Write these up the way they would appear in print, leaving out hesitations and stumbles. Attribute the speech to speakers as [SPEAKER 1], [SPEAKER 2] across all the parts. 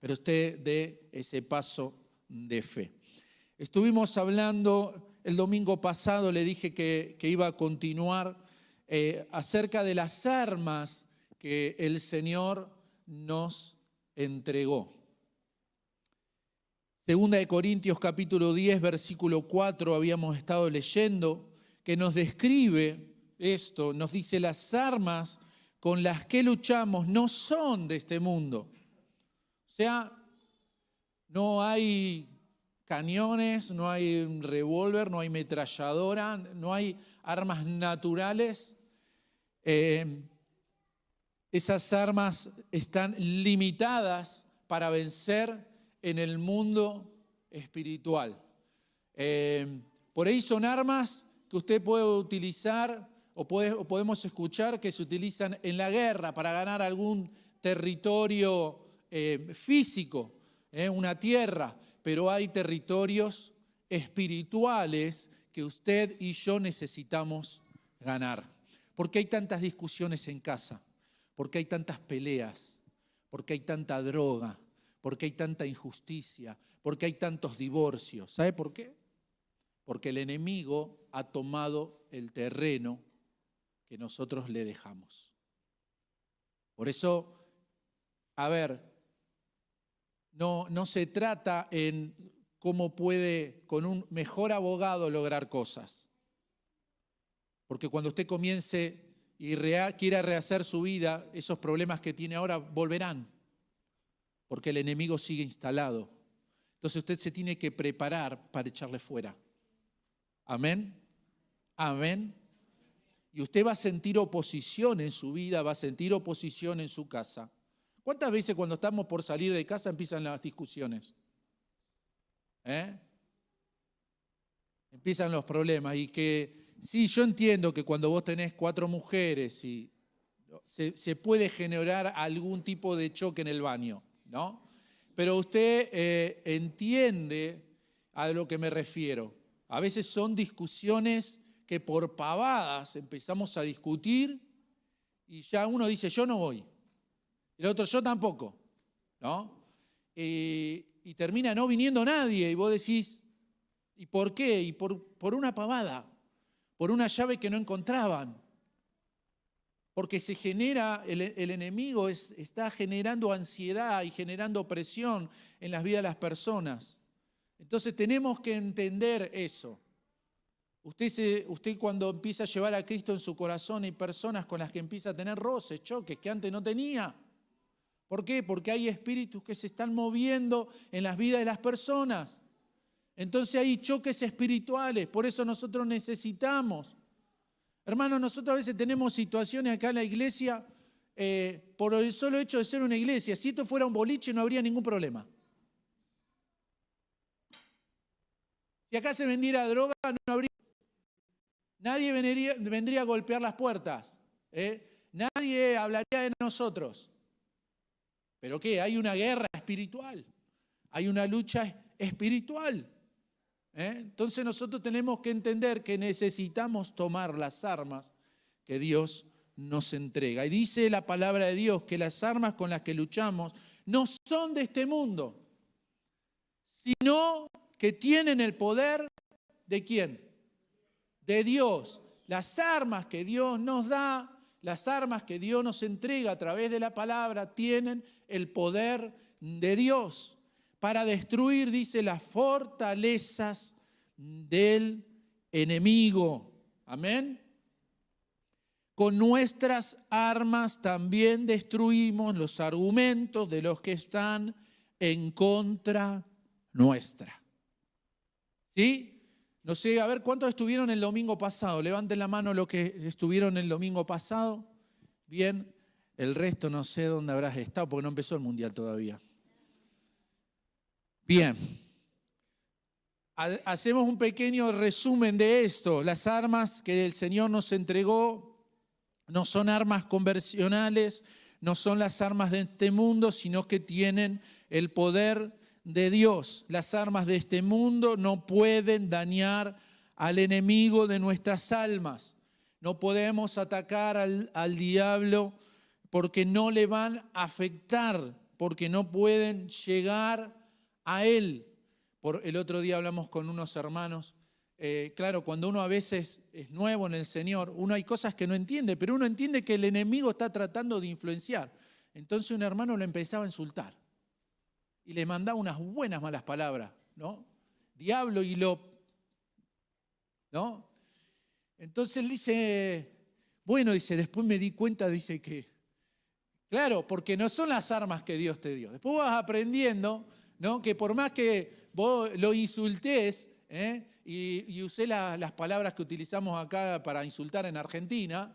[SPEAKER 1] pero usted dé ese paso de fe. Estuvimos hablando el domingo pasado, le dije que iba a continuar acerca de las armas que el Señor nos entregó. Segunda de Corintios capítulo 10, versículo 4, habíamos estado leyendo, que nos describe esto, nos dice: las armas con las que luchamos no son de este mundo. O sea, no hay cañones, no hay un revólver, no hay metralladora, no hay armas naturales. Esas armas están limitadas para vencer en el mundo espiritual. Por ahí son armas que usted puede utilizar o podemos escuchar que se utilizan en la guerra para ganar algún territorio físico, una tierra, pero hay territorios espirituales que usted y yo necesitamos ganar. ¿Por qué hay tantas discusiones en casa? ¿Por qué hay tantas peleas? ¿Por qué hay tanta droga? ¿Por qué hay tanta injusticia? ¿Por qué hay tantos divorcios? ¿Sabe por qué? Porque el enemigo ha tomado el terreno que nosotros le dejamos. Por eso, no se trata en cómo puede con un mejor abogado lograr cosas. Porque cuando usted comience y quiera rehacer su vida, esos problemas que tiene ahora volverán. Porque el enemigo sigue instalado. Entonces usted se tiene que preparar para echarle fuera. Amén. Amén. Y usted va a sentir oposición en su vida, va a sentir oposición en su casa. ¿Cuántas veces cuando estamos por salir de casa empiezan las discusiones? Empiezan los problemas. Y que, sí, yo entiendo que cuando vos tenés 4 mujeres y se puede generar algún tipo de choque en el baño, ¿no? Pero usted entiende a lo que me refiero. A veces son discusiones que por pavadas empezamos a discutir y ya uno dice, yo no voy. Y el otro, yo tampoco, ¿no? Y termina no viniendo nadie y vos decís, ¿y por qué? Y por una pavada, por una llave que no encontraban. Porque se genera, el enemigo está generando ansiedad y generando presión en las vidas de las personas. Entonces tenemos que entender eso. Usted cuando empieza a llevar a Cristo en su corazón hay personas con las que empieza a tener roces, choques que antes no tenía. ¿Por qué? Porque hay espíritus que se están moviendo en las vidas de las personas. Entonces hay choques espirituales, por eso nosotros necesitamos. Hermanos, nosotros a veces tenemos situaciones acá en la iglesia por el solo hecho de ser una iglesia. Si esto fuera un boliche no habría ningún problema. Si acá se vendiera droga no habría... Nadie vendría a golpear las puertas. Nadie hablaría de nosotros. ¿Pero qué? Hay una guerra espiritual. Hay una lucha espiritual. Entonces nosotros tenemos que entender que necesitamos tomar las armas que Dios nos entrega. Y dice la palabra de Dios que las armas con las que luchamos no son de este mundo, sino que tienen el poder ¿de quién? De Dios. Las armas que Dios nos da, las armas que Dios nos entrega a través de la palabra, tienen el poder de Dios para destruir, dice, las fortalezas del enemigo. Amén. Con nuestras armas también destruimos los argumentos de los que están en contra nuestra. ¿Sí? No sé, a ver, ¿cuántos estuvieron el domingo pasado? Levanten la mano los que estuvieron el domingo pasado. Bien, el resto no sé dónde habrás estado porque no empezó el mundial todavía. Bien. Hacemos un pequeño resumen de esto. Las armas que el Señor nos entregó no son armas convencionales, no son las armas de este mundo, sino que tienen el poder de Dios. Las armas de este mundo no pueden dañar al enemigo de nuestras almas. No podemos atacar al diablo porque no le van a afectar porque no pueden llegar a Él. El otro día hablamos con unos hermanos. Claro, cuando uno a veces es nuevo en el Señor, uno hay cosas que no entiende, pero uno entiende que el enemigo está tratando de influenciar. Entonces un hermano lo empezaba a insultar y le mandaba unas buenas malas palabras, ¿no? Diablo y ¿no? Entonces él dice, bueno, dice, después me di cuenta, dice que, claro, porque no son las armas que Dios te dio. Después vas aprendiendo, ¿no? Que por más que vos lo insultés, y usé las palabras que utilizamos acá para insultar en Argentina,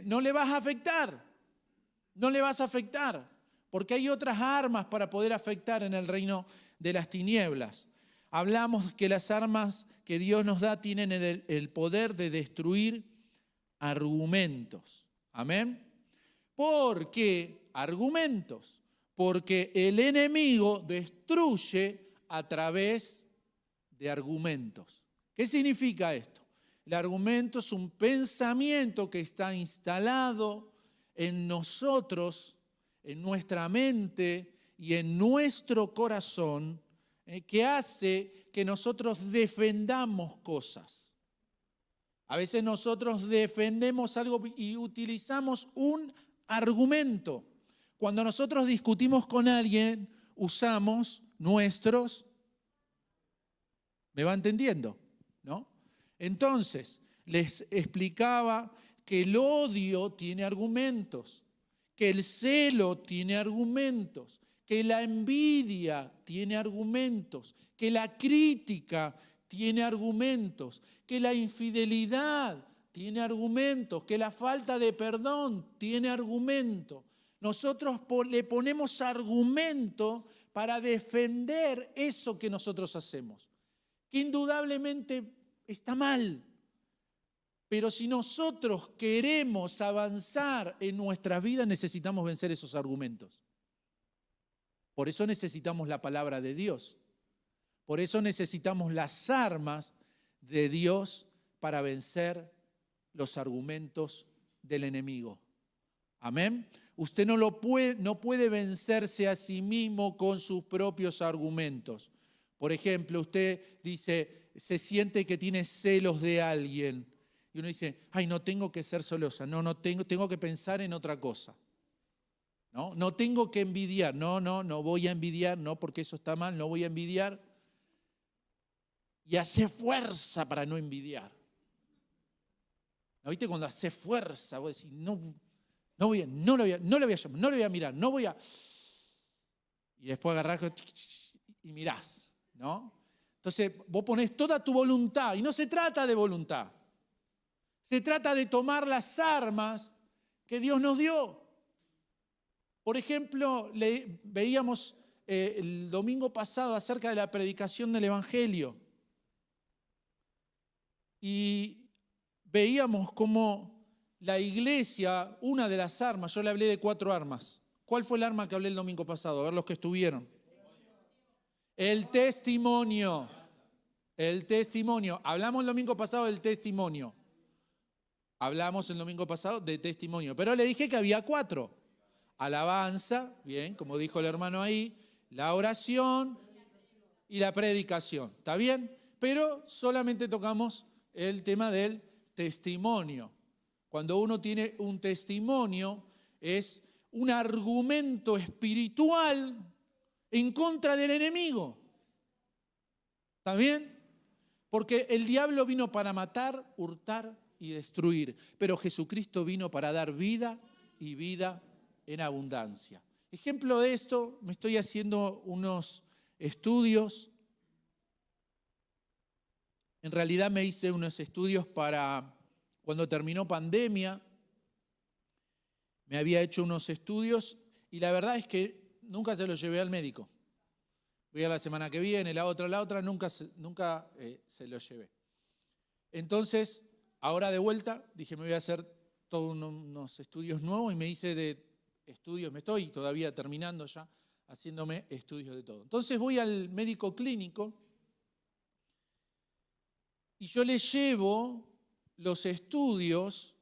[SPEAKER 1] no le vas a afectar, no le vas a afectar, porque hay otras armas para poder afectar en el reino de las tinieblas. Hablamos que las armas que Dios nos da tienen el poder de destruir argumentos. Amén. ¿Por qué argumentos? Porque el enemigo destruye a través de argumentos. ¿Qué significa esto? El argumento es un pensamiento que está instalado en nosotros, en nuestra mente y en nuestro corazón, que hace que nosotros defendamos cosas. A veces nosotros defendemos algo y utilizamos un argumento. Cuando nosotros discutimos con alguien, usamos nuestros... ¿Me va entendiendo? ¿No? Entonces, les explicaba que el odio tiene argumentos, que el celo tiene argumentos, que la envidia tiene argumentos, que la crítica tiene argumentos, que la infidelidad tiene argumentos, que la falta de perdón tiene argumentos. Nosotros le ponemos argumento para defender eso que nosotros hacemos, que indudablemente está mal. Pero si nosotros queremos avanzar en nuestras vidas, necesitamos vencer esos argumentos. Por eso necesitamos la palabra de Dios. Por eso necesitamos las armas de Dios para vencer los argumentos del enemigo. Amén. Usted no puede vencerse a sí mismo con sus propios argumentos. Por ejemplo, usted dice, se siente que tiene celos de alguien. Y uno dice, ay, no tengo que ser celosa. No tengo que pensar en otra cosa. No tengo que envidiar. No voy a envidiar. No, porque eso está mal, no voy a envidiar. Y hace fuerza para no envidiar. ¿No viste? Cuando hace fuerza, vos decís, no le voy a llamar, no le voy a mirar, no voy a... Y después agarrás y mirás. ¿No? Entonces vos ponés toda tu voluntad y no se trata de voluntad. Se trata de tomar las armas que Dios nos dio. Por ejemplo, veíamos el domingo pasado acerca de la predicación del Evangelio. Y veíamos cómo la iglesia, una de las armas, yo le hablé de 4 armas. ¿Cuál fue el arma que hablé el domingo pasado? A ver los que estuvieron. El testimonio. El testimonio. Hablamos el domingo pasado del testimonio. Hablamos el domingo pasado de testimonio. Pero le dije que había 4. Alabanza, bien, como dijo el hermano ahí. La oración y la predicación. ¿Está bien? Pero solamente tocamos el tema del testimonio. Cuando uno tiene un testimonio, es un argumento espiritual en contra del enemigo. ¿Está bien? Porque el diablo vino para matar, hurtar y destruir. Pero Jesucristo vino para dar vida y vida en abundancia. Ejemplo de esto, me estoy haciendo unos estudios. En realidad me hice unos estudios para cuando terminó pandemia. Me había hecho unos estudios y la verdad es que nunca se los llevé al médico. Voy a la semana que viene, la otra, nunca se los llevé. Entonces, ahora de vuelta, dije, me voy a hacer todos unos estudios nuevos y me hice de estudios, me estoy todavía terminando ya, haciéndome estudios de todo. Entonces voy al médico clínico y yo le llevo los estudios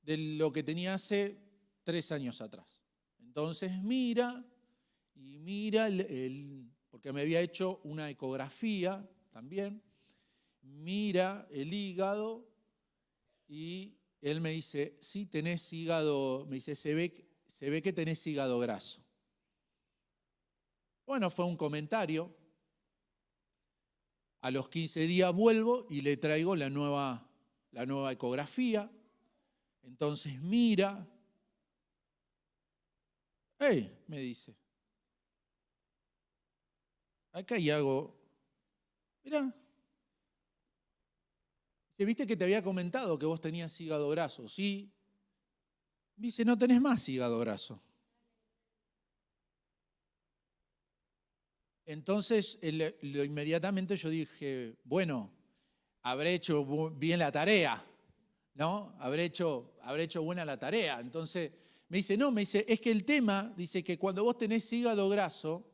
[SPEAKER 1] de lo que tenía hace 3 años atrás. Entonces mira y mira, porque me había hecho una ecografía también, mira el hígado y él me dice, sí, tenés hígado, me dice, se ve que tenés hígado graso. Bueno, fue un comentario. A los 15 días vuelvo y le traigo la nueva ecografía. Entonces mira. ¡Hey! Me dice. Acá hay algo. Mirá. ¿Viste que te había comentado que vos tenías hígado graso? Sí. Me dice, no tenés más hígado graso. Entonces, inmediatamente yo dije, bueno, habré hecho bien la tarea, ¿no? Habré hecho buena la tarea. Entonces, me dice, es que el tema, dice que cuando vos tenés hígado graso,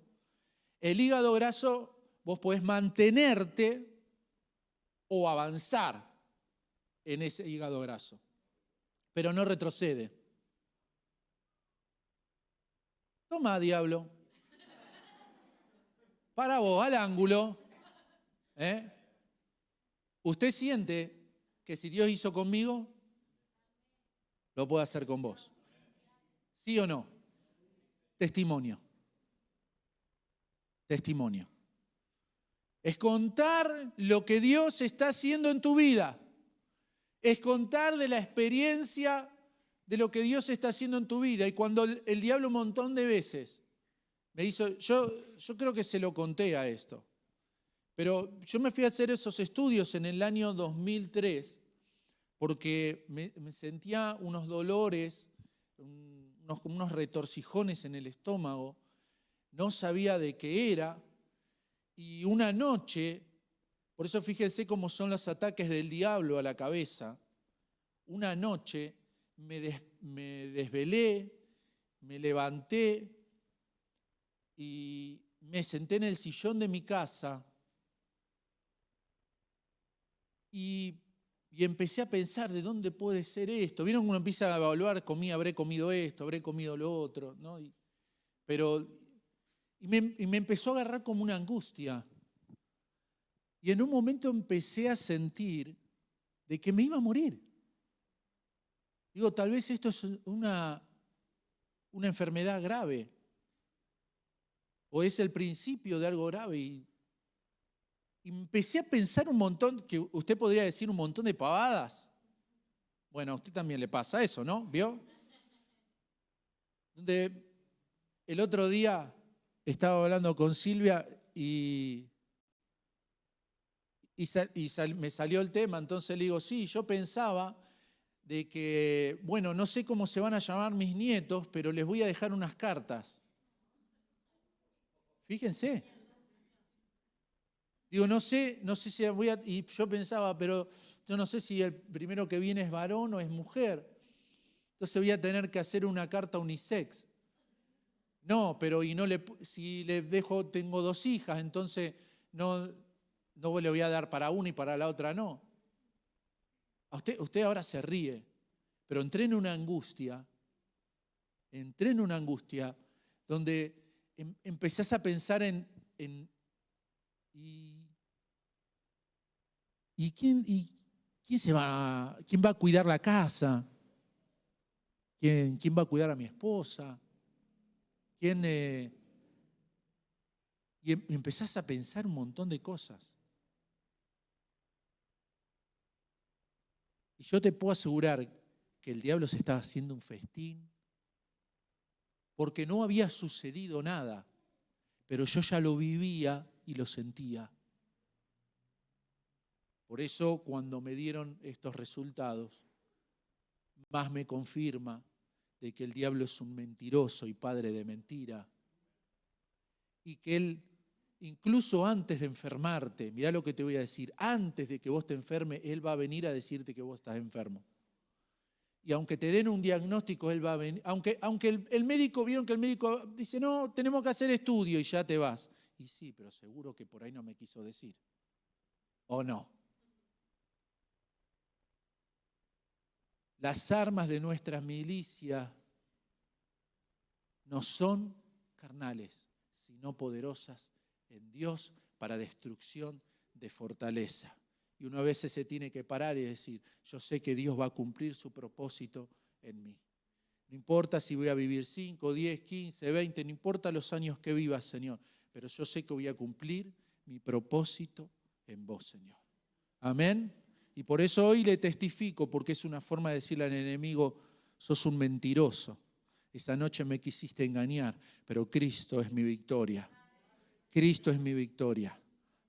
[SPEAKER 1] el hígado graso vos podés mantenerte o avanzar en ese hígado graso, pero no retrocede. Toma, diablo. Para vos, al ángulo. ¿Usted siente que si Dios hizo conmigo, lo puede hacer con vos? ¿Sí o no? Testimonio. Testimonio. Es contar lo que Dios está haciendo en tu vida. Es contar de la experiencia de lo que Dios está haciendo en tu vida. Y cuando el diablo un montón de veces me hizo, yo creo que se lo conté a esto, pero yo me fui a hacer esos estudios en el año 2003 porque me sentía unos dolores, unos retorcijones en el estómago, no sabía de qué era, y una noche, por eso fíjense cómo son los ataques del diablo a la cabeza, una noche me desvelé, me levanté y me senté en el sillón de mi casa y empecé a pensar de dónde puede ser esto. ¿Vieron cuando uno empieza a evaluar, habré comido esto, habré comido lo otro? ¿No? Me empezó a agarrar como una angustia. Y en un momento empecé a sentir de que me iba a morir. Digo, tal vez esto es una enfermedad grave. O es el principio de algo grave. Y empecé a pensar un montón, que usted podría decir un montón de pavadas. Bueno, a usted también le pasa eso, ¿no? ¿Vio? Donde el otro día estaba hablando con Silvia y me salió el tema, entonces le digo, sí, yo pensaba de que, bueno, no sé cómo se van a llamar mis nietos, pero les voy a dejar unas cartas. Fíjense. Digo, no sé si voy a... Y yo pensaba, pero yo no sé si el primero que viene es varón o es mujer. Entonces voy a tener que hacer una carta unisex. No, pero si le dejo, tengo 2 hijas, entonces no le voy a dar para una y para la otra no. Usted ahora se ríe, pero entré en una angustia donde empezás a pensar ¿quién va a cuidar la casa? ¿Quién va a cuidar a mi esposa? Y empezás a pensar un montón de cosas. Y yo te puedo asegurar que el diablo se estaba haciendo un festín porque no había sucedido nada, pero yo ya lo vivía y lo sentía. Por eso cuando me dieron estos resultados, más me confirma de que el diablo es un mentiroso y padre de mentira. Y que él, incluso antes de enfermarte, mirá lo que te voy a decir, antes de que vos te enfermes, él va a venir a decirte que vos estás enfermo. Y aunque te den un diagnóstico, él va a venir. Aunque el médico, vieron que el médico dice, no, tenemos que hacer estudio y ya te vas. Y sí, pero seguro que por ahí no me quiso decir. ¿O no? Las armas de nuestras milicias no son carnales, sino poderosas en Dios para destrucción de fortaleza. Y uno a veces se tiene que parar y decir, yo sé que Dios va a cumplir su propósito en mí. No importa si voy a vivir 5, 10, 15, 20, no importa los años que viva, Señor, pero yo sé que voy a cumplir mi propósito en vos, Señor. Amén. Y por eso hoy le testifico, porque es una forma de decirle al enemigo, sos un mentiroso. Esa noche me quisiste engañar, pero Cristo es mi victoria. Cristo es mi victoria.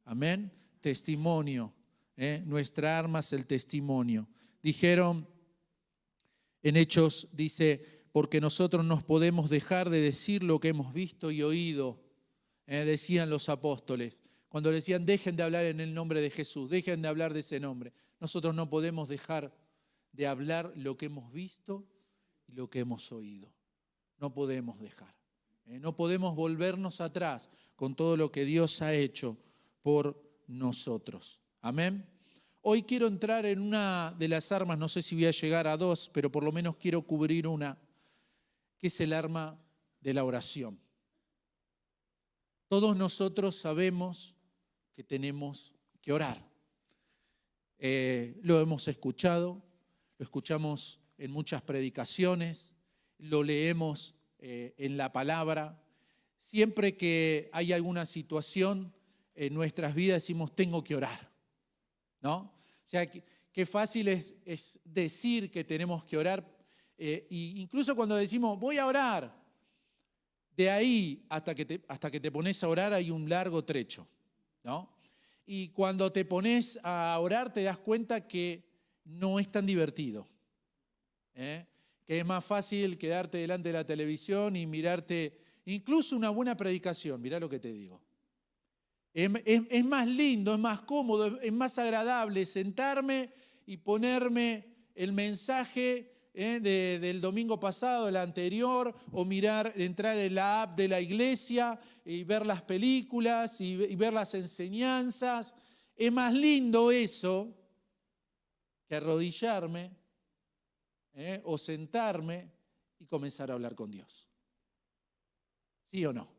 [SPEAKER 1] Amén. Testimonio. Nuestra arma es el testimonio. Dijeron en Hechos, dice, porque nosotros nos podemos dejar de decir lo que hemos visto y oído, decían los apóstoles. Cuando decían, dejen de hablar en el nombre de Jesús, dejen de hablar de ese nombre. Nosotros no podemos dejar de hablar lo que hemos visto y lo que hemos oído. No podemos dejar. No podemos volvernos atrás con todo lo que Dios ha hecho por nosotros. Amén. Hoy quiero entrar en una de las armas, no sé si voy a llegar a dos, pero por lo menos quiero cubrir una, que es el arma de la oración. Todos nosotros sabemos que tenemos que orar. Lo hemos escuchado, lo escuchamos en muchas predicaciones, lo leemos en la palabra. Siempre que hay alguna situación en nuestras vidas decimos, tengo que orar, ¿no? O sea, qué fácil es decir que tenemos que orar. E incluso cuando decimos, voy a orar, de ahí hasta que te pones a orar hay un largo trecho, ¿no? Y cuando te pones a orar te das cuenta que no es tan divertido, que es más fácil quedarte delante de la televisión y mirarte incluso una buena predicación, mirá lo que te digo. Es más lindo, es más cómodo, es más agradable sentarme y ponerme el mensaje del domingo pasado, el anterior, o entrar en la app de la iglesia y ver las películas y ver las enseñanzas. Es más lindo eso que arrodillarme o sentarme y comenzar a hablar con Dios. ¿Sí o no?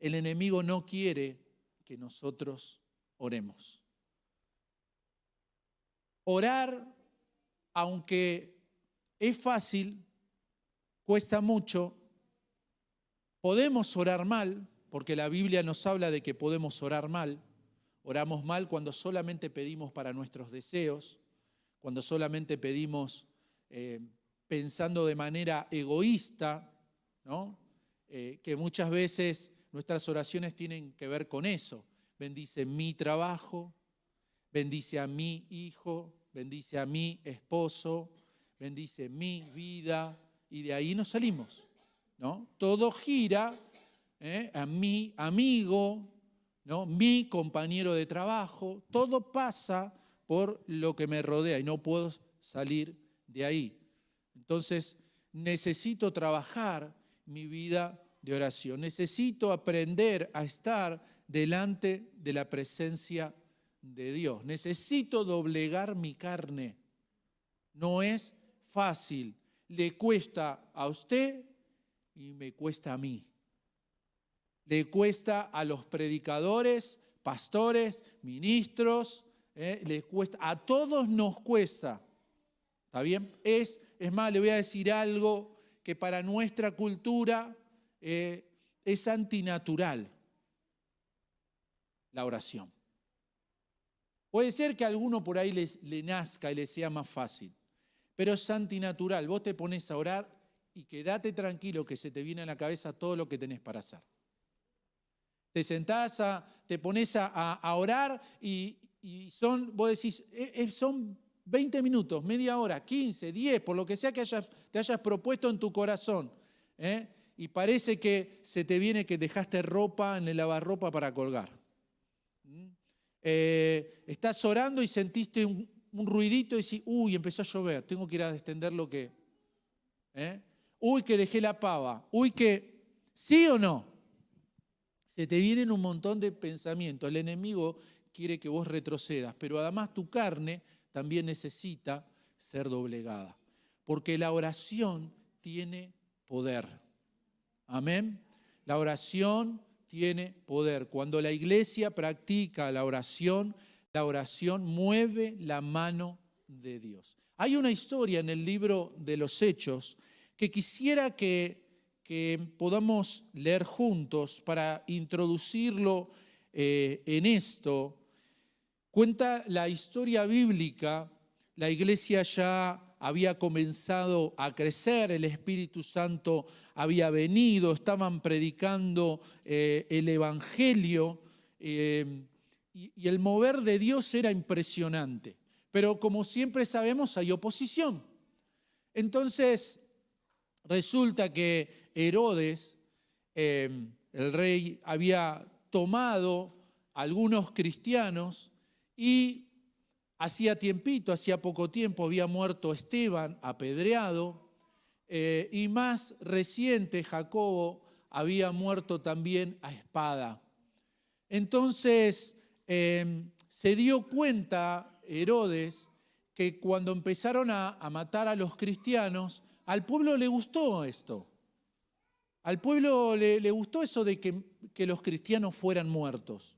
[SPEAKER 1] El enemigo no quiere que nosotros oremos. Orar, aunque es fácil, cuesta mucho. Podemos orar mal, porque la Biblia nos habla de que podemos orar mal. Oramos mal cuando solamente pedimos para nuestros deseos, cuando solamente pedimos pensando de manera egoísta, ¿no? Que muchas veces nuestras oraciones tienen que ver con eso. Bendice mi trabajo, bendice a mi hijo, bendice a mi esposo, bendice mi vida, y de ahí nos salimos, ¿no? Todo gira a mi amigo, ¿no? Mi compañero de trabajo, todo pasa por lo que me rodea y no puedo salir de ahí. Entonces necesito trabajar mi vida de oración, necesito aprender a estar delante de la presencia de Dios, necesito doblegar mi carne. No es fácil, le cuesta a usted y me cuesta a mí. Le cuesta a los predicadores, pastores, ministros, les cuesta, a todos nos cuesta. ¿Está bien? Es más, le voy a decir algo que para nuestra cultura es antinatural: la oración. Puede ser que a alguno por ahí le nazca y le sea más fácil, pero es antinatural. Vos te pones a orar y quédate tranquilo que se te viene a la cabeza todo lo que tenés para hacer. Te sentás, te pones a orar y vos decís, son 20 minutos, media hora, 15, 10, por lo que sea que te hayas propuesto en tu corazón. Y parece que se te viene que dejaste ropa en el lavarropa para colgar. Estás orando y sentiste un ruidito y decís, uy, empezó a llover, tengo que ir a extender lo que... Uy, que dejé la pava, uy, que... ¿Sí o no? Se te vienen un montón de pensamientos. El enemigo quiere que vos retrocedas, pero además tu carne también necesita ser doblegada, porque la oración tiene poder. Amén. La oración tiene poder. Cuando la iglesia practica la oración mueve la mano de Dios. Hay una historia en el libro de los Hechos que quisiera que podamos leer juntos para introducirlo en esto. Cuenta la historia bíblica, la iglesia ya había comenzado a crecer, el Espíritu Santo había venido, estaban predicando el Evangelio y el mover de Dios era impresionante. Pero como siempre sabemos, hay oposición. Entonces, resulta que Herodes, el rey, había tomado algunos cristianos y hacía poco tiempo había muerto Esteban, apedreado, y más reciente Jacobo había muerto también a espada. Entonces se dio cuenta Herodes que cuando empezaron a matar a los cristianos, al pueblo le gustó esto. Al pueblo le gustó eso de que los cristianos fueran muertos.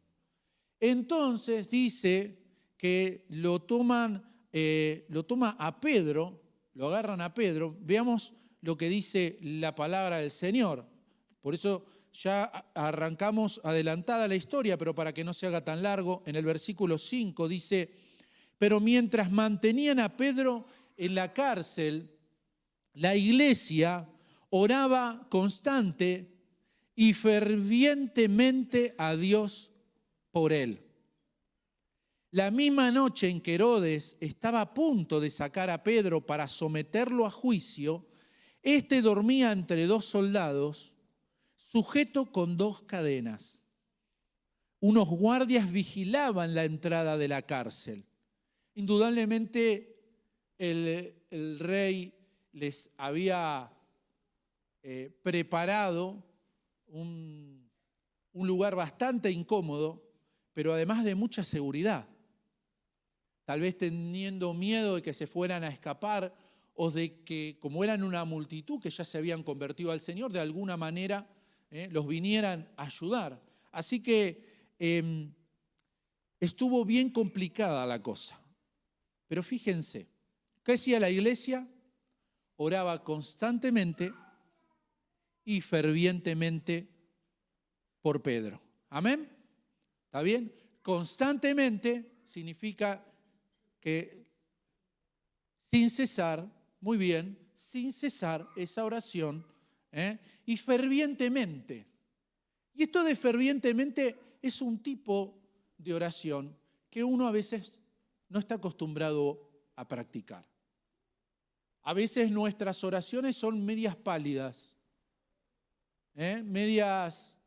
[SPEAKER 1] Entonces dice que lo toma a Pedro, lo agarran a Pedro. Veamos lo que dice la palabra del Señor. Por eso ya arrancamos adelantada la historia, pero para que no se haga tan largo, en el versículo 5 dice: pero mientras mantenían a Pedro en la cárcel, la iglesia oraba constante y fervientemente a Dios por él. La misma noche en que Herodes estaba a punto de sacar a Pedro para someterlo a juicio, éste dormía entre dos soldados, sujeto con dos cadenas. Unos guardias vigilaban la entrada de la cárcel. Indudablemente el rey les había preparado un lugar bastante incómodo, pero además de mucha seguridad. Tal vez teniendo miedo de que se fueran a escapar o de que, como eran una multitud que ya se habían convertido al Señor, de alguna manera los vinieran a ayudar. Así que estuvo bien complicada la cosa. Pero fíjense, ¿qué hacía la iglesia? Oraba constantemente y fervientemente por Pedro. ¿Amén? ¿Está bien? Constantemente significa que sin cesar, muy bien, sin cesar esa oración, y fervientemente. Y esto de fervientemente es un tipo de oración que uno a veces no está acostumbrado a practicar. A veces nuestras oraciones son medias pálidas, medias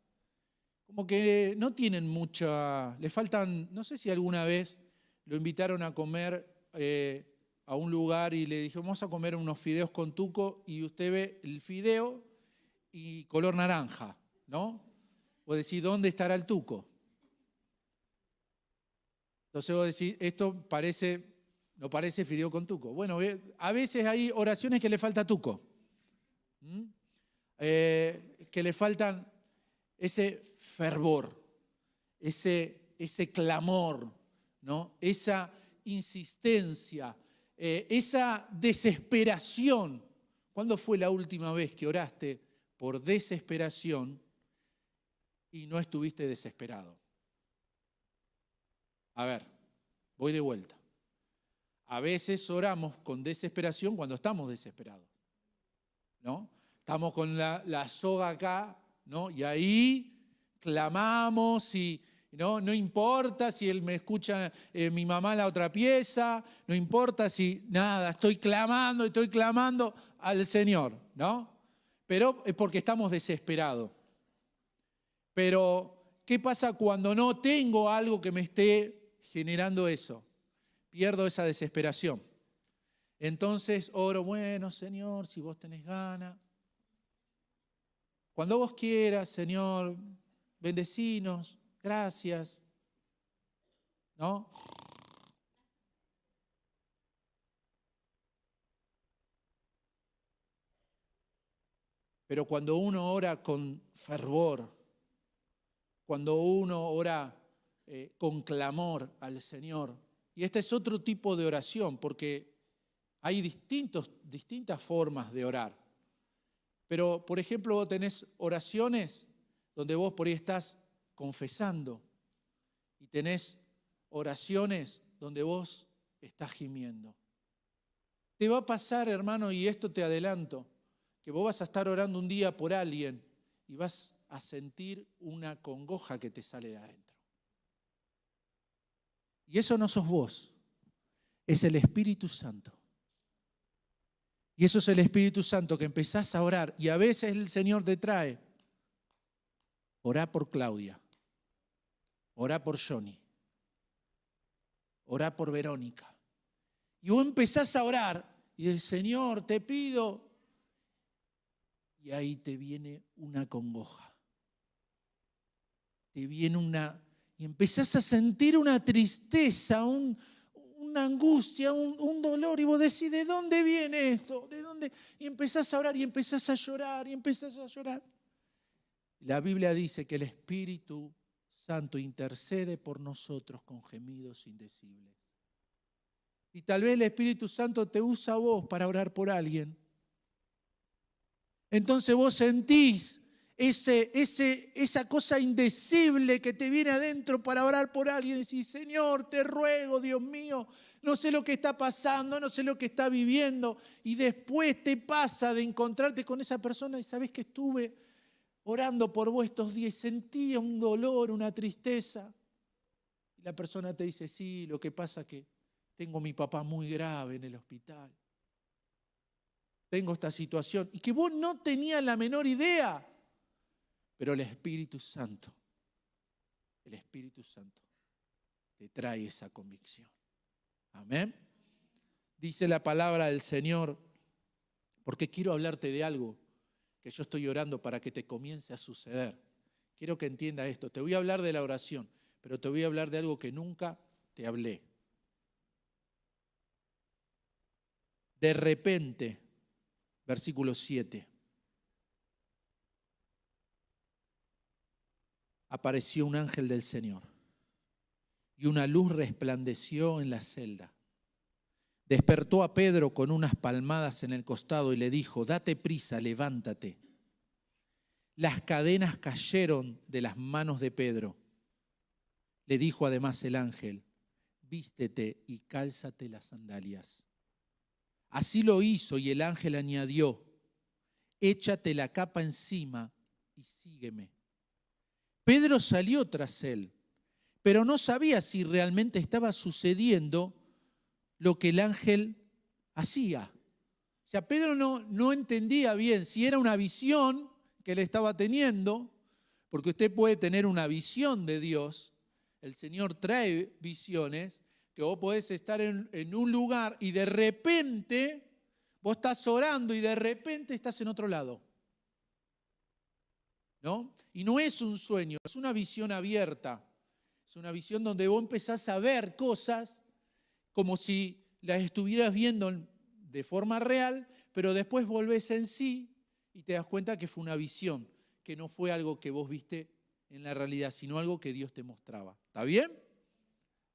[SPEAKER 1] como que no tienen mucha, le faltan, no sé si alguna vez lo invitaron a comer a un lugar y le dijeron: vamos a comer unos fideos con tuco, y usted ve el fideo y color naranja, ¿no? Vos decís: ¿dónde estará el tuco? Entonces vos decís: esto no parece fideo con tuco. Bueno, a veces hay oraciones que le falta tuco, que le faltan ese fervor, ese clamor, ¿no? Esa insistencia, esa desesperación. ¿Cuándo fue la última vez que oraste por desesperación y no estuviste desesperado? A ver, voy de vuelta. A veces oramos con desesperación cuando estamos desesperados, ¿no? Estamos con la soga acá, ¿no? Y ahí clamamos y no importa si él me escucha mi mamá en la otra pieza, no importa si nada, estoy clamando al Señor, ¿no? Pero es porque estamos desesperados. Pero, ¿qué pasa cuando no tengo algo que me esté generando eso? Pierdo esa desesperación. Entonces oro: bueno, Señor, si vos tenés ganas, cuando vos quieras, Señor, bendecinos, gracias, ¿no? Pero cuando uno ora con fervor, cuando uno ora con clamor al Señor. Y este es otro tipo de oración, porque hay distintas formas de orar. Pero, por ejemplo, vos tenés oraciones donde vos por ahí estás confesando. Y tenés oraciones donde vos estás gimiendo. Te va a pasar, hermano, y esto te adelanto, que vos vas a estar orando un día por alguien y vas a sentir una congoja que te sale de adentro. Y eso no sos vos, es el Espíritu Santo. Y eso es el Espíritu Santo que empezás a orar y a veces el Señor te trae. Orá por Claudia, orá por Johnny, orá por Verónica. Y vos empezás a orar y el Señor te pido. Y ahí te viene una congoja. Te viene y empezás a sentir una tristeza, una angustia, un dolor. Y vos decís, ¿de dónde viene esto? ¿De dónde? Y empezás a orar y empezás a llorar y empezás a llorar. La Biblia dice que el Espíritu Santo intercede por nosotros con gemidos indecibles. Y tal vez el Espíritu Santo te usa a vos para orar por alguien. Entonces vos sentís esa cosa indecible que te viene adentro para orar por alguien. Y decís, Señor, te ruego, Dios mío, no sé lo que está pasando, no sé lo que está viviendo. Y después te pasa de encontrarte con esa persona y sabés que estuve orando por vos estos días y sentía un dolor, una tristeza. Y la persona te dice, sí, lo que pasa es que tengo a mi papá muy grave en el hospital. Tengo esta situación. Y que vos no tenías la menor idea. Pero el Espíritu Santo te trae esa convicción. Amén. Dice la palabra del Señor, porque quiero hablarte de algo que yo estoy orando para que te comience a suceder. Quiero que entienda esto. Te voy a hablar de la oración, pero te voy a hablar de algo que nunca te hablé. De repente, versículo 7. Apareció un ángel del Señor y una luz resplandeció en la celda. Despertó a Pedro con unas palmadas en el costado y le dijo, date prisa, levántate. Las cadenas cayeron de las manos de Pedro. Le dijo además el ángel, vístete y cálzate las sandalias. Así lo hizo y el ángel añadió, échate la capa encima y sígueme. Pedro salió tras él, pero no sabía si realmente estaba sucediendo lo que el ángel hacía. O sea, Pedro no entendía bien si era una visión que él estaba teniendo, porque usted puede tener una visión de Dios. El Señor trae visiones que vos podés estar en un lugar y de repente vos estás orando y de repente estás en otro lado. ¿No? Y no es un sueño, es una visión abierta. Es una visión donde vos empezás a ver cosas como si las estuvieras viendo de forma real, pero después volvés en sí y te das cuenta que fue una visión, que no fue algo que vos viste en la realidad, sino algo que Dios te mostraba. ¿Está bien?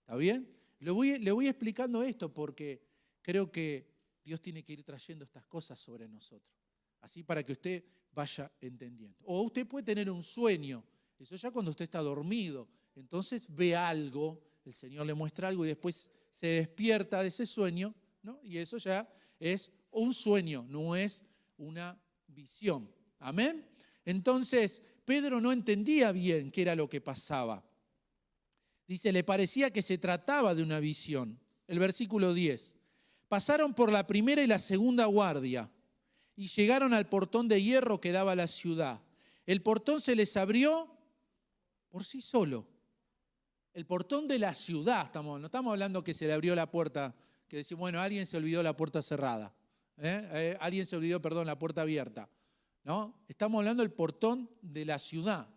[SPEAKER 1] ¿Está bien? Le voy explicando esto porque creo que Dios tiene que ir trayendo estas cosas sobre nosotros. Así para que usted vaya entendiendo. O usted puede tener un sueño, eso ya cuando usted está dormido, entonces ve algo, el Señor le muestra algo y después se despierta de ese sueño, ¿no? Y eso ya es un sueño, no es una visión. ¿Amén? Entonces, Pedro no entendía bien qué era lo que pasaba. Dice, le parecía que se trataba de una visión. El versículo 10. Pasaron por la primera y la segunda guardia y llegaron al portón de hierro que daba a la ciudad. El portón se les abrió por sí solo. El portón de la ciudad, no estamos hablando que se le abrió la puerta, que decimos, bueno, alguien se olvidó la puerta cerrada. Alguien se olvidó, la puerta abierta. ¿No? Estamos hablando del portón de la ciudad.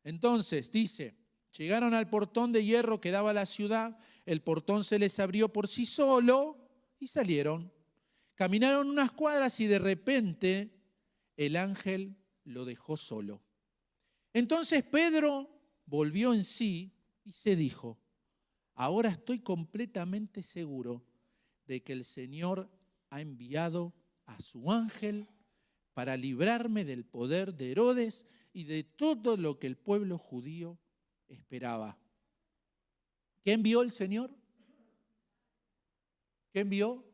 [SPEAKER 1] Entonces, dice, llegaron al portón de hierro que daba a la ciudad, el portón se les abrió por sí solo y salieron. Caminaron unas cuadras y de repente el ángel lo dejó solo. Entonces Pedro volvió en sí y se dijo: ahora estoy completamente seguro de que el Señor ha enviado a su ángel para librarme del poder de Herodes y de todo lo que el pueblo judío esperaba. ¿Qué envió el Señor? ¿Qué envió?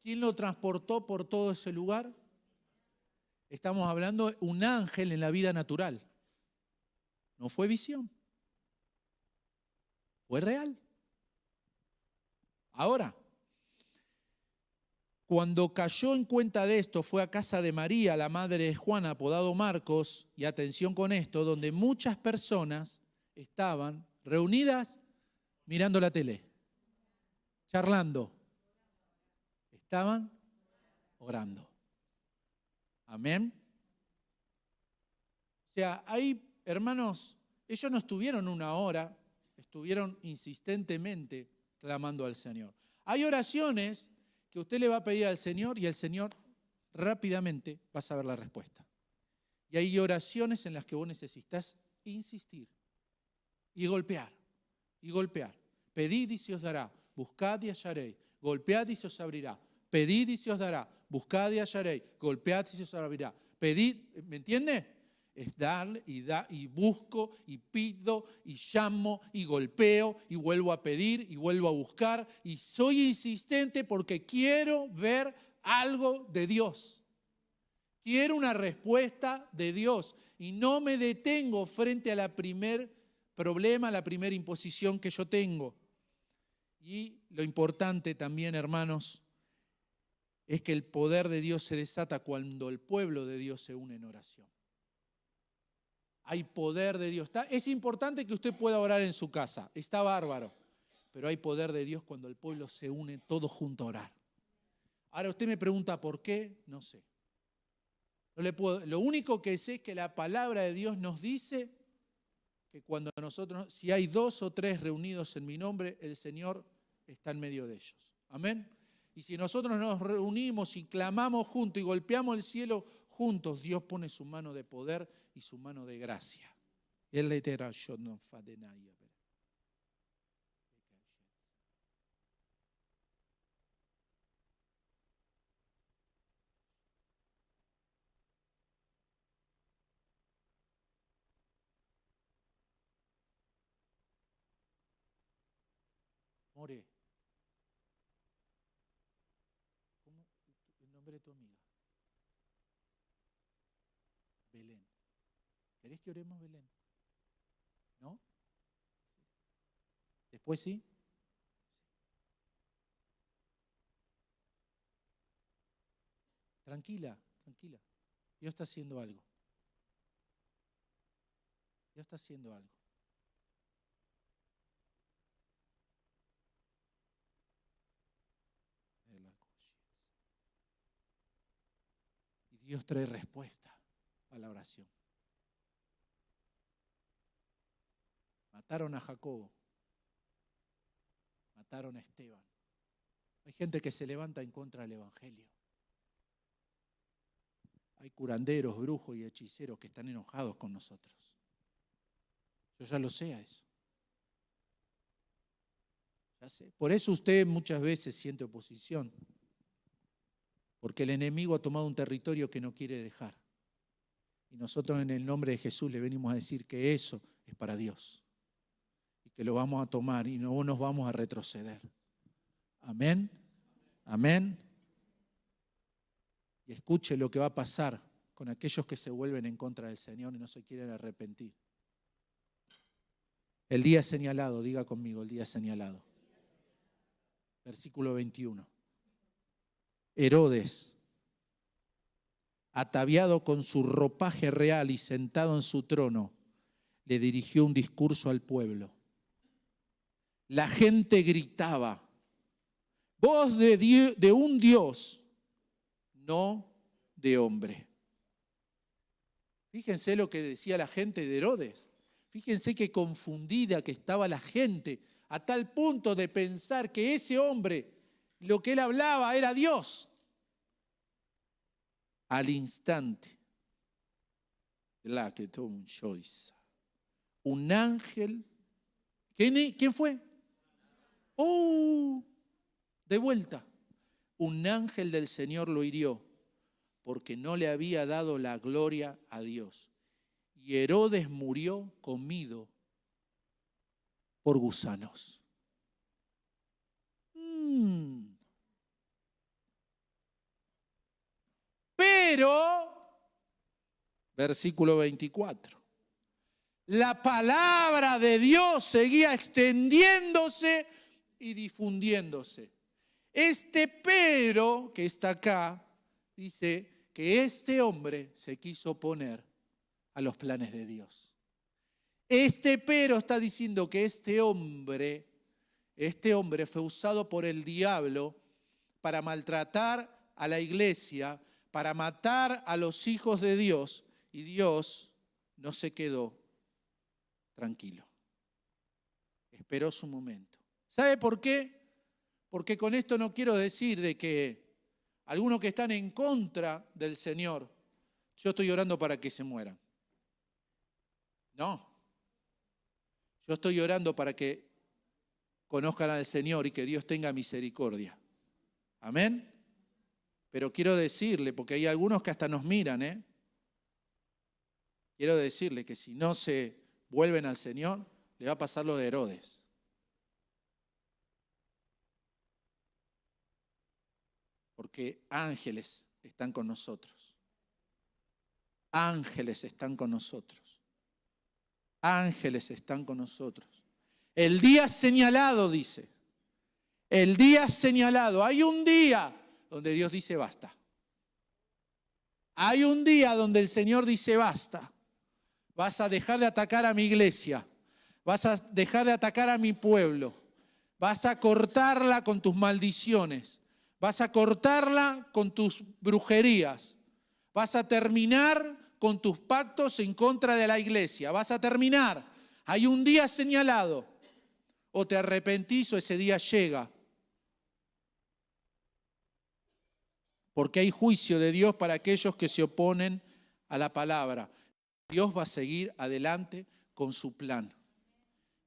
[SPEAKER 1] ¿Quién lo transportó por todo ese lugar? Estamos hablando de un ángel en la vida natural. No fue visión. Fue real. Ahora, cuando cayó en cuenta de esto, fue a casa de María, la madre de Juan, apodado Marcos, y atención con esto, donde muchas personas estaban reunidas mirando la tele, charlando. Estaban orando. Amén. O sea, ahí, hermanos, ellos no estuvieron una hora, estuvieron insistentemente clamando al Señor. Hay oraciones que usted le va a pedir al Señor y el Señor rápidamente va a saber la respuesta. Y hay oraciones en las que vos necesitas insistir y golpear, y golpear. Pedid y se os dará, buscad y hallaréis, golpead y se os abrirá. Pedid y se os dará, buscad y hallaréis, golpead y se os abrirá. Pedid, ¿me entiende? Es dar y busco y pido y llamo y golpeo y vuelvo a pedir y vuelvo a buscar y soy insistente porque quiero ver algo de Dios. Quiero una respuesta de Dios y no me detengo frente a la primer problema, la primera imposición que yo tengo. Y lo importante también, hermanos, es que el poder de Dios se desata cuando el pueblo de Dios se une en oración. Hay poder de Dios. Es importante que usted pueda orar en su casa, está bárbaro, pero hay poder de Dios cuando el pueblo se une todo junto a orar. Ahora usted me pregunta por qué, no sé. Lo único que sé es que la palabra de Dios nos dice que cuando nosotros, si hay 2 o 3 reunidos en mi nombre, el Señor está en medio de ellos. Amén. Y si nosotros nos reunimos y clamamos juntos y golpeamos el cielo juntos, Dios pone su mano de poder y su mano de gracia. More, ¿cómo el nombre de tu amiga? Belén. ¿Querés que oremos, Belén? ¿No? ¿Después sí? Tranquila, tranquila. Dios está haciendo algo. Dios está haciendo algo. Y Dios trae respuesta a la oración. Mataron a Jacobo. Mataron a Esteban. Hay gente que se levanta en contra del Evangelio. Hay curanderos, brujos y hechiceros que están enojados con nosotros. Yo ya lo sé a eso. Ya sé. Por eso usted muchas veces siente oposición. Porque el enemigo ha tomado un territorio que no quiere dejar. Y nosotros en el nombre de Jesús le venimos a decir que eso es para Dios. Y que lo vamos a tomar y no nos vamos a retroceder. Amén. Amén. Y escuche lo que va a pasar con aquellos que se vuelven en contra del Señor y no se quieren arrepentir. El día señalado, diga conmigo, el día señalado. Versículo 21. Herodes, ataviado con su ropaje real y sentado en su trono, le dirigió un discurso al pueblo. La gente gritaba, voz de un Dios, no de hombre. Fíjense lo que decía la gente de Herodes. Fíjense qué confundida que estaba la gente, a tal punto de pensar que ese hombre, lo que él hablaba era Dios. Al instante, un ángel. ¿Quién fue? ¡Oh! De vuelta. Un ángel del Señor lo hirió porque no le había dado la gloria a Dios. Y Herodes murió comido por gusanos. Pero, versículo 24, la palabra de Dios seguía extendiéndose y difundiéndose. Este pero que está acá dice que este hombre se quiso oponer a los planes de Dios. Este pero está diciendo que este hombre fue usado por el diablo para maltratar a la iglesia, para matar a los hijos de Dios, y Dios no se quedó tranquilo. Esperó su momento. ¿Sabe por qué? Porque con esto no quiero decir de que algunos que están en contra del Señor, yo estoy orando para que se mueran. No. Yo estoy orando para que conozcan al Señor y que Dios tenga misericordia. Amén. Pero quiero decirle, porque hay algunos que hasta nos miran, quiero decirle que si no se vuelven al Señor, le va a pasar lo de Herodes. Porque ángeles están con nosotros. Ángeles están con nosotros. Ángeles están con nosotros. El día señalado, dice. El día señalado. Hay un día donde Dios dice basta. Hay un día donde el Señor dice basta. Vas a dejar de atacar a mi iglesia. Vas a dejar de atacar a mi pueblo. Vas a cortarla con tus maldiciones. Vas a cortarla con tus brujerías. Vas a terminar con tus pactos en contra de la iglesia. Vas a terminar. Hay un día señalado. O te arrepentís o ese día llega. Porque hay juicio de Dios para aquellos que se oponen a la palabra. Dios va a seguir adelante con su plan.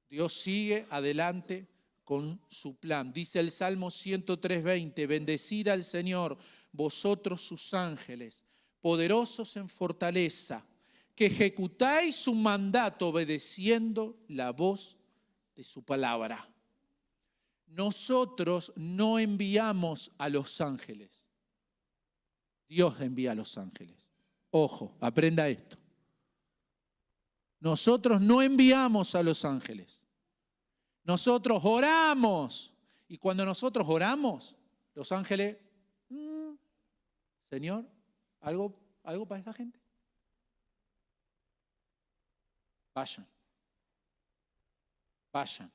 [SPEAKER 1] Dios sigue adelante con su plan. Dice el Salmo 103:20, bendecid al Señor, vosotros sus ángeles, poderosos en fortaleza, que ejecutáis su mandato obedeciendo la voz de su palabra. Nosotros no enviamos a los ángeles. Dios envía a los ángeles. Ojo, aprenda esto. Nosotros no enviamos a los ángeles. Nosotros oramos. Y cuando nosotros oramos, los ángeles, Señor, ¿algo para esta gente? Vayan. Vayan.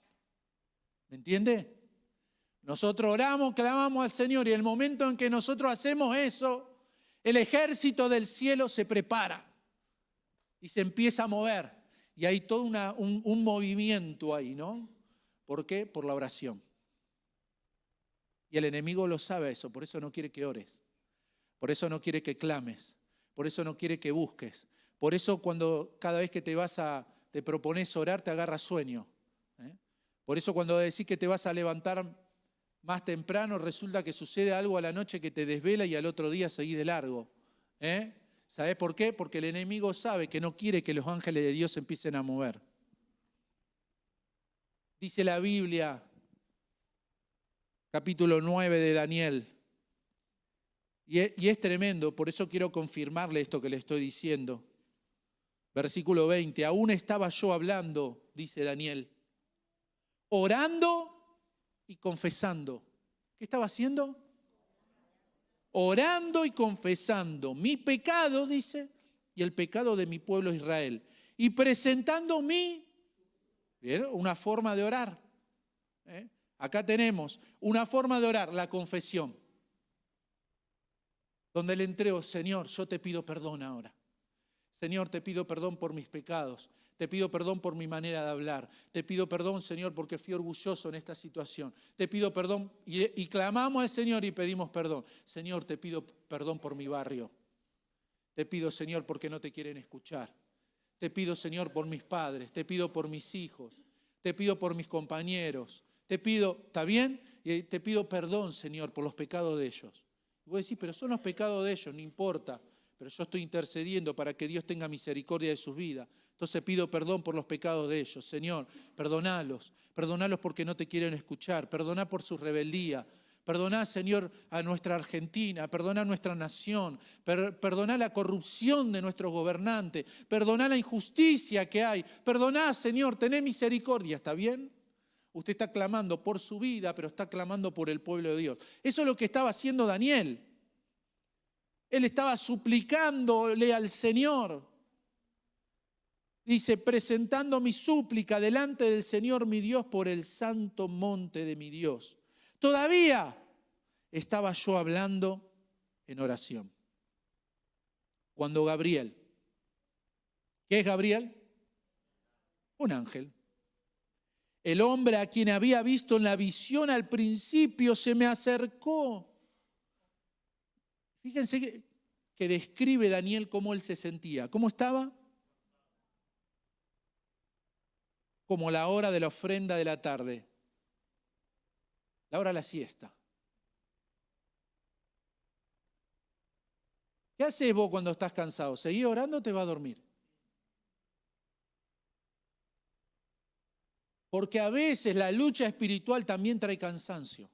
[SPEAKER 1] ¿Me entiende? Nosotros oramos, clamamos al Señor y el momento en que nosotros hacemos eso, el ejército del cielo se prepara y se empieza a mover. Y hay todo un movimiento ahí, ¿no? ¿Por qué? Por la oración. Y el enemigo lo sabe eso, por eso no quiere que ores. Por eso no quiere que clames. Por eso no quiere que busques. Por eso cada vez que te propones orar, te agarra sueño. Por eso cuando decís que te vas a levantar más temprano, resulta que sucede algo a la noche que te desvela y al otro día seguís de largo. ¿Sabés por qué? Porque el enemigo sabe que no quiere que los ángeles de Dios empiecen a mover. Dice la Biblia, capítulo 9 de Daniel, y es tremendo, por eso quiero confirmarle esto que le estoy diciendo. Versículo 20, aún estaba yo hablando, dice Daniel, orando y confesando. ¿Qué estaba haciendo? Orando y confesando mi pecado, dice, y el pecado de mi pueblo Israel. Y presentando ¿vieron? Una forma de orar. Acá tenemos una forma de orar, la confesión. Donde le entrego, Señor, yo te pido perdón ahora. Señor, te pido perdón por mis pecados. Te pido perdón por mi manera de hablar. Te pido perdón, Señor, porque fui orgulloso en esta situación. Te pido perdón y clamamos al Señor y pedimos perdón. Señor, te pido perdón por mi barrio. Te pido, Señor, porque no te quieren escuchar. Te pido, Señor, por mis padres, te pido por mis hijos, te pido por mis compañeros, te pido, ¿está bien? Y te pido perdón, Señor, por los pecados de ellos. Y vos decís, pero son los pecados de ellos, no importa, pero yo estoy intercediendo para que Dios tenga misericordia de sus vidas. Entonces pido perdón por los pecados de ellos. Señor, perdonalos porque no te quieren escuchar, perdoná por su rebeldía. Perdoná, Señor, a nuestra Argentina, perdoná a nuestra nación, perdoná la corrupción de nuestros gobernantes, perdoná la injusticia que hay, perdoná, Señor, tené misericordia, ¿está bien? Usted está clamando por su vida, pero está clamando por el pueblo de Dios. Eso es lo que estaba haciendo Daniel. Él estaba suplicándole al Señor. Dice, presentando mi súplica delante del Señor mi Dios por el santo monte de mi Dios. Todavía estaba yo hablando en oración. Cuando Gabriel, ¿qué es Gabriel? Un ángel. El hombre a quien había visto en la visión al principio se me acercó. Fíjense que describe Daniel cómo él se sentía. ¿Cómo estaba? Como la hora de la ofrenda de la tarde. La hora de la siesta. ¿Qué haces vos cuando estás cansado? ¿Seguís orando o te vas a dormir? Porque a veces la lucha espiritual también trae cansancio.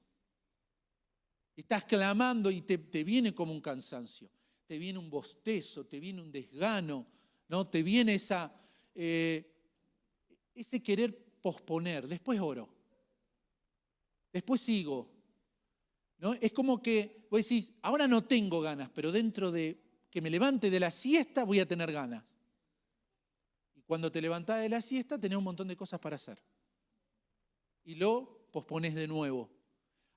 [SPEAKER 1] Estás clamando y te viene como un cansancio. Te viene un bostezo, te viene un desgano, ¿no? Te viene ese querer posponer. Después oro. Después sigo. ¿No? Es como que vos decís, ahora no tengo ganas, pero dentro de que me levante de la siesta voy a tener ganas. Y cuando te levantás de la siesta tenés un montón de cosas para hacer. Y lo pospones de nuevo.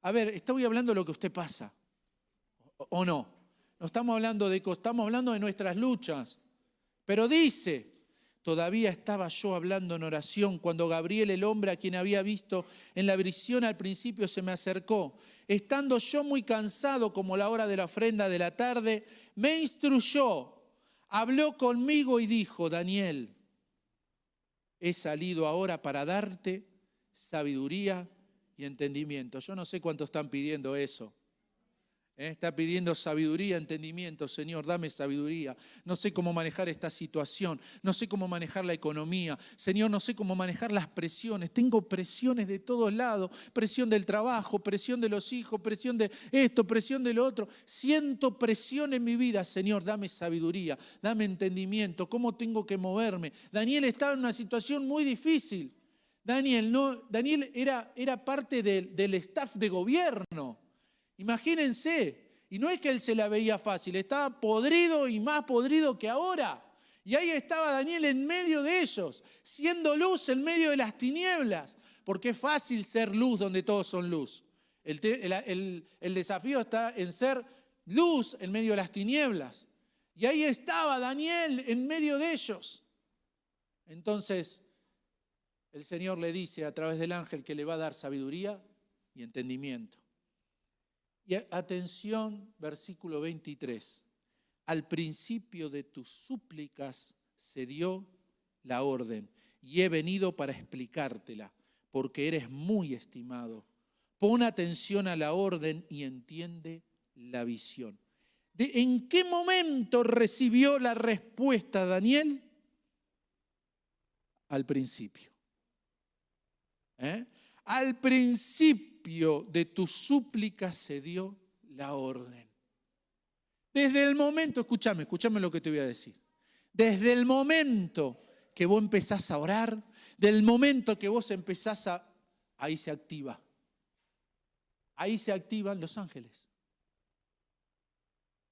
[SPEAKER 1] A ver, estoy hablando de lo que usted pasa, ¿o no? No estamos hablando de cosas, estamos hablando de nuestras luchas. Pero dice, todavía estaba yo hablando en oración cuando Gabriel, el hombre a quien había visto en la visión al principio, se me acercó. Estando yo muy cansado como la hora de la ofrenda de la tarde, me instruyó, habló conmigo y dijo, Daniel, he salido ahora para darte sabiduría y entendimiento. Yo no sé cuántos están pidiendo eso. Está pidiendo sabiduría, entendimiento. Señor, dame sabiduría. No sé cómo manejar esta situación. No sé cómo manejar la economía. Señor, no sé cómo manejar las presiones. Tengo presiones de todos lados. Presión del trabajo, presión de los hijos, presión de esto, presión de lo otro. Siento presión en mi vida. Señor, dame sabiduría, dame entendimiento. ¿Cómo tengo que moverme? Daniel estaba en una situación muy difícil. Daniel era parte del staff de gobierno. Imagínense, y no es que él se la veía fácil, estaba podrido y más podrido que ahora. Y ahí estaba Daniel en medio de ellos, siendo luz en medio de las tinieblas, porque es fácil ser luz donde todos son luz. El desafío está en ser luz en medio de las tinieblas. Y ahí estaba Daniel en medio de ellos. Entonces, el Señor le dice a través del ángel que le va a dar sabiduría y entendimiento. Y atención, versículo 23. Al principio de tus súplicas se dio la orden y he venido para explicártela, porque eres muy estimado. Pon atención a la orden y entiende la visión. ¿En qué momento recibió la respuesta Daniel? Al principio. Al principio de tus súplicas se dio la orden. Desde el momento, escúchame lo que te voy a decir. Desde el momento que vos empezás a orar, del momento que vos empezás ahí se activa. Ahí se activan los ángeles.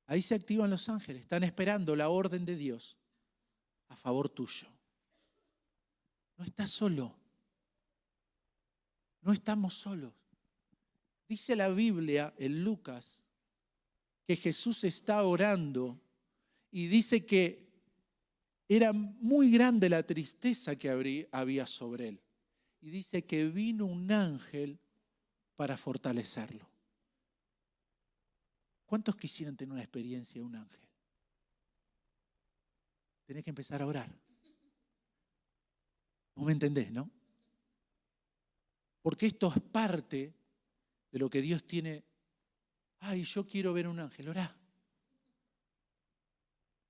[SPEAKER 1] Ahí se activan los ángeles. Están esperando la orden de Dios a favor tuyo. No estás solo. No estamos solos. Dice la Biblia en Lucas que Jesús está orando y dice que era muy grande la tristeza que había sobre él. Y dice que vino un ángel para fortalecerlo. ¿Cuántos quisieran tener una experiencia de un ángel? Tenés que empezar a orar. ¿Vos me entendés, no? Porque esto es parte de lo que Dios tiene. Ay, yo quiero ver un ángel. Orá.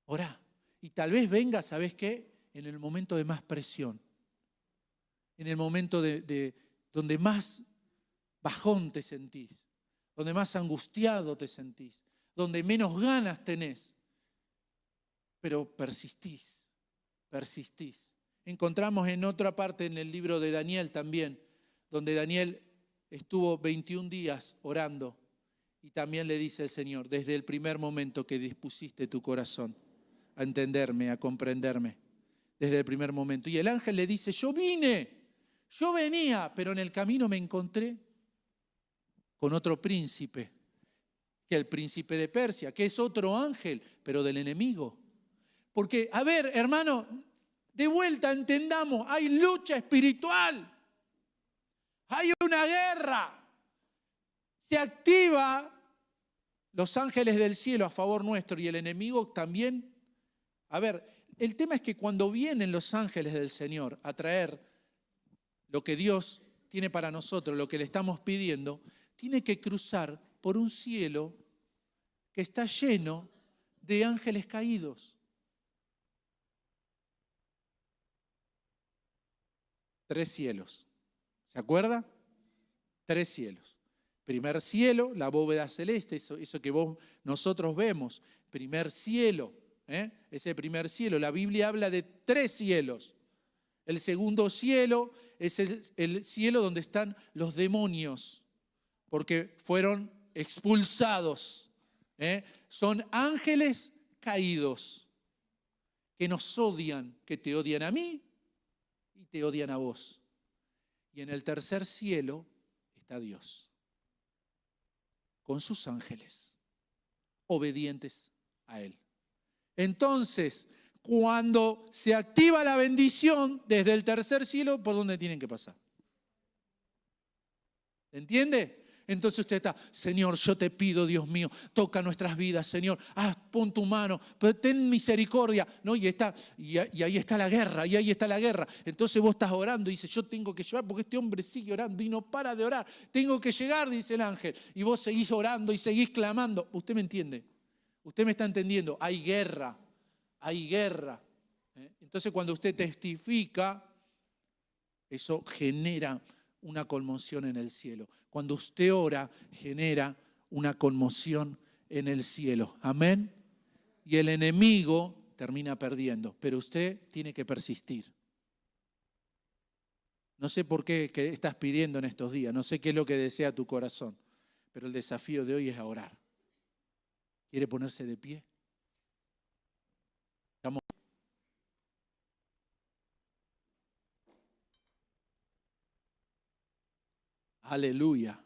[SPEAKER 1] Orá. Y tal vez venga, ¿sabés qué? En el momento de más presión. En el momento de donde más bajón te sentís. Donde más angustiado te sentís. Donde menos ganas tenés. Pero persistís. Persistís. Encontramos en otra parte en el libro de Daniel también, donde Daniel estuvo 21 días orando y también le dice el Señor, desde el primer momento que dispusiste tu corazón a entenderme, a comprenderme, desde el primer momento. Y el ángel le dice, yo venía, pero en el camino me encontré con otro príncipe, que el príncipe de Persia, que es otro ángel, pero del enemigo. Porque, a ver, hermano, de vuelta entendamos, hay lucha espiritual, hay una guerra. Se activa los ángeles del cielo a favor nuestro y el enemigo también. A ver, el tema es que cuando vienen los ángeles del Señor a traer lo que Dios tiene para nosotros, lo que le estamos pidiendo, tiene que cruzar por un cielo que está lleno de ángeles caídos. 3 cielos. ¿Se acuerda? 3 cielos. Primer cielo, la bóveda celeste, eso que nosotros vemos. Primer cielo, ese primer cielo. La Biblia habla de 3 cielos. El segundo cielo es el cielo donde están los demonios, porque fueron expulsados. Son ángeles caídos que nos odian, que te odian a mí y te odian a vos. Y en el tercer cielo está Dios, con sus ángeles, obedientes a Él. Entonces, cuando se activa la bendición desde el tercer cielo, ¿por dónde tienen que pasar? ¿Entiende? Entonces usted está, Señor, yo te pido, Dios mío, toca nuestras vidas, Señor, pon tu mano, pero ten misericordia, ¿no? Y ahí está la guerra, y ahí está la guerra. Entonces vos estás orando y dices, yo tengo que llegar porque este hombre sigue orando y no para de orar. Tengo que llegar, dice el ángel, y vos seguís orando y seguís clamando. ¿Usted me entiende? Usted me está entendiendo, hay guerra, hay guerra. Entonces cuando usted testifica, eso genera una conmoción en el cielo. Cuando usted ora, genera una conmoción en el cielo. Amén. Y el enemigo termina perdiendo, pero usted tiene que persistir. No sé por qué estás pidiendo en estos días, no sé qué es lo que desea tu corazón, pero el desafío de hoy es a orar. ¿Quiere ponerse de pie? Vamos. Aleluya.